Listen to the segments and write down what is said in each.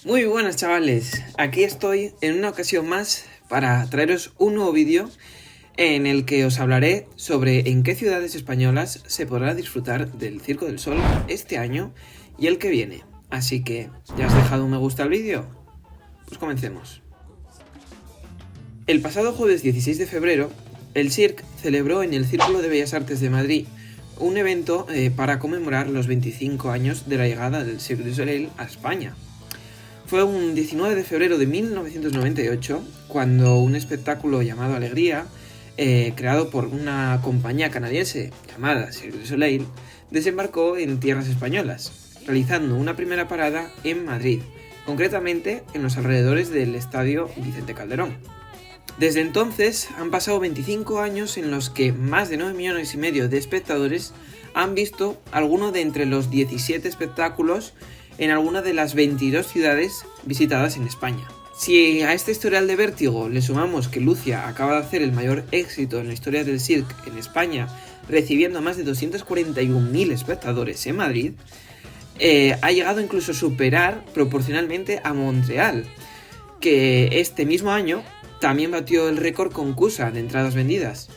Muy buenas chavales, aquí estoy en una ocasión más para traeros un nuevo vídeo en el que os hablaré sobre en qué ciudades españolas se podrá disfrutar del Circo del Sol este año y el que viene. Así que, ¿ya has dejado un me gusta al vídeo? Pues comencemos. El pasado jueves 16 de febrero, el CIRC celebró en el Círculo de Bellas Artes de Madrid un evento para conmemorar los 25 años de la llegada del Cirque du Soleil a España. Fue un 19 de febrero de 1998 cuando un espectáculo llamado Alegría, creado por una compañía canadiense llamada Cirque du Soleil, desembarcó en tierras españolas, realizando una primera parada en Madrid, concretamente en los alrededores del Estadio Vicente Calderón. Desde entonces han pasado 25 años en los que más de 9,5 millones de espectadores han visto alguno de entre los 17 espectáculos en alguna de las 22 ciudades visitadas en España. Si a este historial de vértigo le sumamos que Lucia acaba de hacer el mayor éxito en la historia del circo en España, recibiendo a más de 241.000 espectadores en Madrid, ha llegado incluso a superar proporcionalmente a Montreal, que este mismo año también batió el récord con Cusa de entradas vendidas.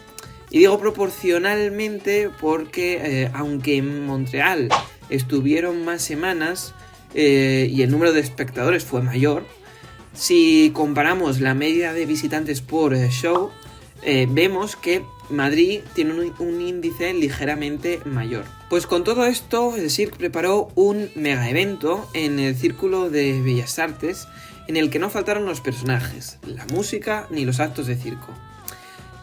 Y digo proporcionalmente porque aunque en Montreal estuvieron más semanas, y el número de espectadores fue mayor, si comparamos la media de visitantes por show, vemos que Madrid tiene un índice ligeramente mayor. Pues con todo esto, el CIRC preparó un mega evento en el Círculo de Bellas Artes en el que no faltaron los personajes, la música ni los actos de circo.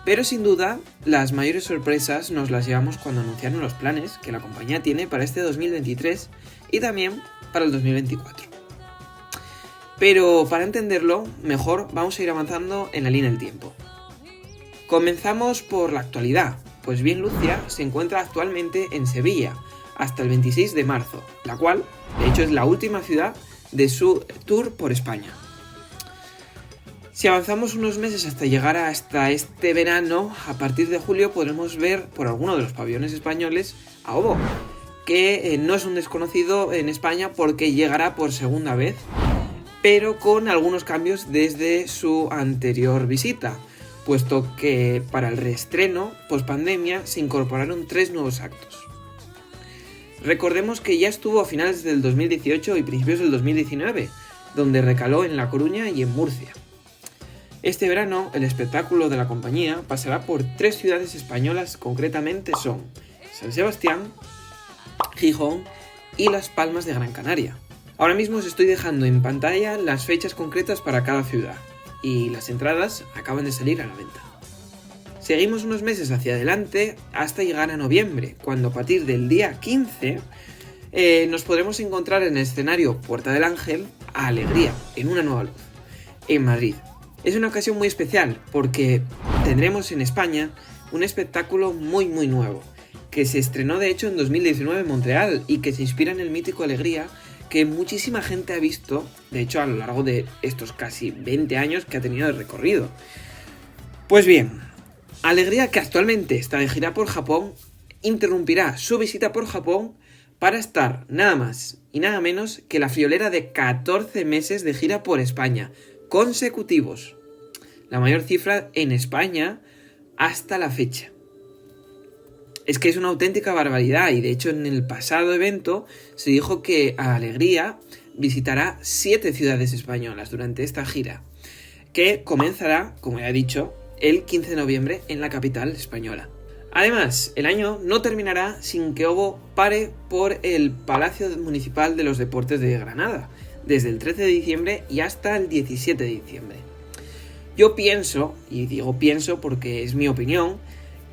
Pero sin duda, las mayores sorpresas nos las llevamos cuando anunciaron los planes que la compañía tiene para este 2023 y también para el 2024. Pero para entenderlo mejor vamos a ir avanzando en la línea del tiempo. Comenzamos por la actualidad, pues bien Lucia se encuentra actualmente en Sevilla hasta el 26 de marzo, la cual de hecho es la última ciudad de su tour por España. Si avanzamos unos meses hasta llegar hasta este verano, a partir de julio podremos ver por alguno de los pabellones españoles a Obo, que no es un desconocido en España porque llegará por segunda vez, pero con algunos cambios desde su anterior visita, puesto que para el reestreno pospandemia se incorporaron 3 nuevos actos. Recordemos que ya estuvo a finales del 2018 y principios del 2019, donde recaló en La Coruña y en Murcia. Este verano el espectáculo de la compañía pasará por 3 ciudades españolas, concretamente son San Sebastián, Gijón y Las Palmas de Gran Canaria. Ahora mismo os estoy dejando en pantalla las fechas concretas para cada ciudad y las entradas acaban de salir a la venta. Seguimos unos meses hacia adelante hasta llegar a noviembre, cuando a partir del día 15 nos podremos encontrar en el escenario Puerta del Ángel a Alegría, en una nueva luz, en Madrid. Es una ocasión muy especial porque tendremos en España un espectáculo muy nuevo, que se estrenó de hecho en 2019 en Montreal y que se inspira en el mítico Alegría que muchísima gente ha visto, de hecho a lo largo de estos casi 20 años que ha tenido de recorrido. Pues bien, Alegría, que actualmente está de gira por Japón, interrumpirá su visita por Japón para estar nada más y nada menos que la friolera de 14 meses de gira por España, consecutivos, la mayor cifra en España hasta la fecha. Es que es una auténtica barbaridad y de hecho en el pasado evento se dijo que Alegría visitará 7 ciudades españolas durante esta gira, que comenzará, como ya he dicho, el 15 de noviembre en la capital española. Además, el año no terminará sin que Obo pare por el Palacio Municipal de los Deportes de Granada, desde el 13 de diciembre y hasta el 17 de diciembre. Yo pienso, y digo pienso porque es mi opinión,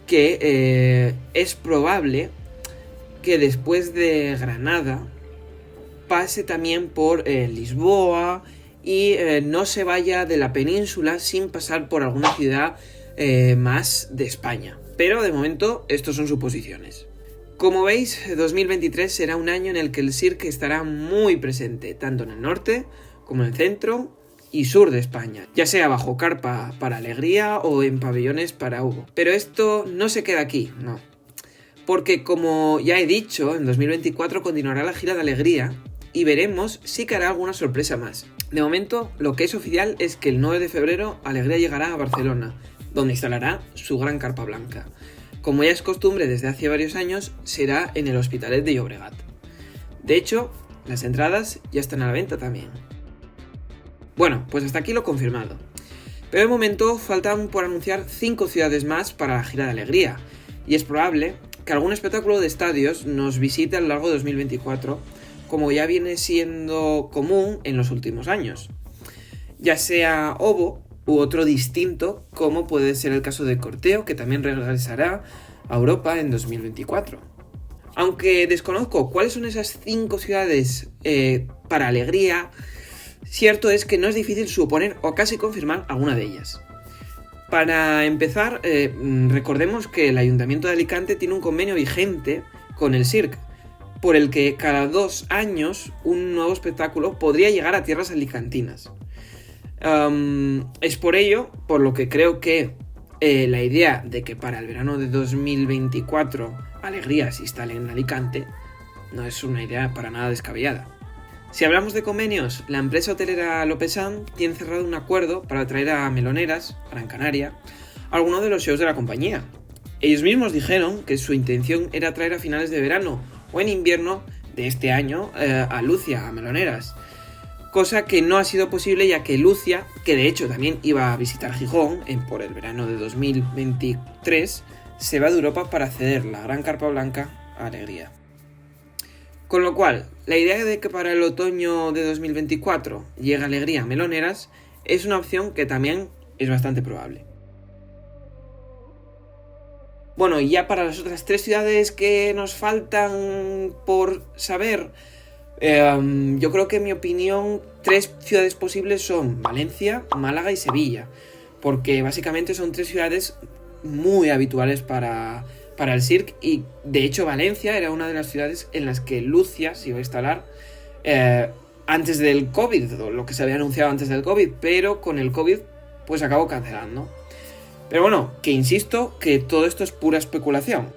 que es probable que después de Granada pase también por Lisboa y no se vaya de la península sin pasar por alguna ciudad más de España. Pero de momento estos son suposiciones. Como veis, 2023 será un año en el que el CIRC estará muy presente, tanto en el norte como en el centro y sur de España, ya sea bajo carpa para Alegría o en pabellones para Obo. Pero esto no se queda aquí, no. Porque como ya he dicho, en 2024 continuará la gira de Alegría y veremos si caerá alguna sorpresa más. De momento, lo que es oficial es que el 9 de febrero Alegría llegará a Barcelona, donde instalará su gran carpa blanca. Como ya es costumbre desde hace varios años, será en el Hospitalet de Llobregat. De hecho, las entradas ya están a la venta también. Bueno, pues hasta aquí lo confirmado. Pero de momento faltan por anunciar 5 ciudades más para la gira de Alegría, y es probable que algún espectáculo de estadios nos visite a lo largo de 2024, como ya viene siendo común en los últimos años. Ya sea OVO u otro distinto, como puede ser el caso de Corteo, que también regresará a Europa en 2024. Aunque desconozco cuáles son esas 5 ciudades para Alegría, cierto es que no es difícil suponer o casi confirmar alguna de ellas. Para empezar, recordemos que el Ayuntamiento de Alicante tiene un convenio vigente con el CIRC, por el que cada 2 años un nuevo espectáculo podría llegar a tierras alicantinas. Es por ello por lo que creo que la idea de que para el verano de 2024 Alegría se instale en Alicante no es una idea para nada descabellada. Si hablamos de convenios, la empresa hotelera Lopesan tiene cerrado un acuerdo para traer a Meloneras, Gran Canaria, a alguno de los shows de la compañía. Ellos mismos dijeron que su intención era traer a finales de verano o en invierno de este año a Lucia, a Meloneras. Cosa que no ha sido posible, ya que Lucia, que de hecho también iba a visitar Gijón por el verano de 2023, se va de Europa para ceder la gran carpa blanca a Alegría. Con lo cual, la idea de que para el otoño de 2024 llegue Alegría a Meloneras es una opción que también es bastante probable. Bueno, y ya para las otras 3 ciudades que nos faltan por saber, yo creo que en mi opinión 3 ciudades posibles son Valencia, Málaga y Sevilla, porque básicamente son 3 ciudades muy habituales para el CIRC, y de hecho Valencia era una de las ciudades en las que Lucia se iba a instalar antes del COVID, lo que se había anunciado antes del COVID, pero con el COVID pues acabó cancelando. Pero bueno, que insisto que todo esto es pura especulación.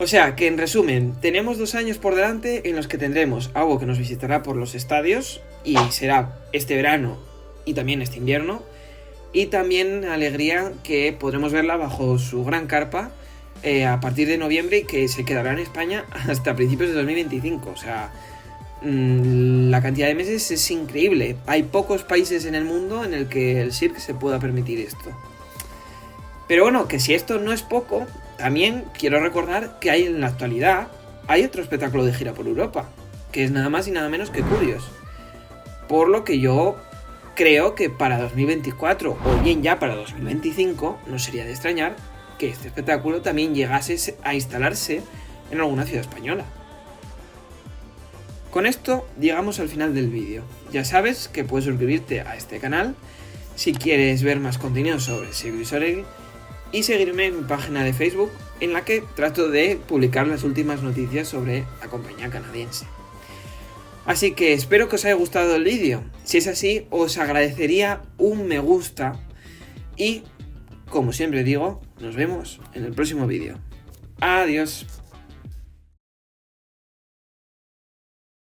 O sea, que en resumen, tenemos 2 años por delante en los que tendremos algo que nos visitará por los estadios, y será este verano y también este invierno, y también Alegría, que podremos verla bajo su gran carpa a partir de noviembre, y que se quedará en España hasta principios de 2025. O sea, la cantidad de meses es increíble. Hay pocos países en el mundo en el que el CIRC se pueda permitir esto. Pero bueno, que si esto no es poco, también quiero recordar que en la actualidad hay otro espectáculo de gira por Europa, que es nada más y nada menos que Curious. Por lo que yo creo que para 2024 o bien ya para 2025 no sería de extrañar que este espectáculo también llegase a instalarse en alguna ciudad española. Con esto llegamos al final del vídeo. Ya sabes que puedes suscribirte a este canal si quieres ver más contenido sobre Cirque du Soleil, y seguirme en mi página de Facebook, en la que trato de publicar las últimas noticias sobre la compañía canadiense. Así que espero que os haya gustado el vídeo. Si es así, os agradecería un me gusta, y como siempre digo, nos vemos en el próximo vídeo. Adiós.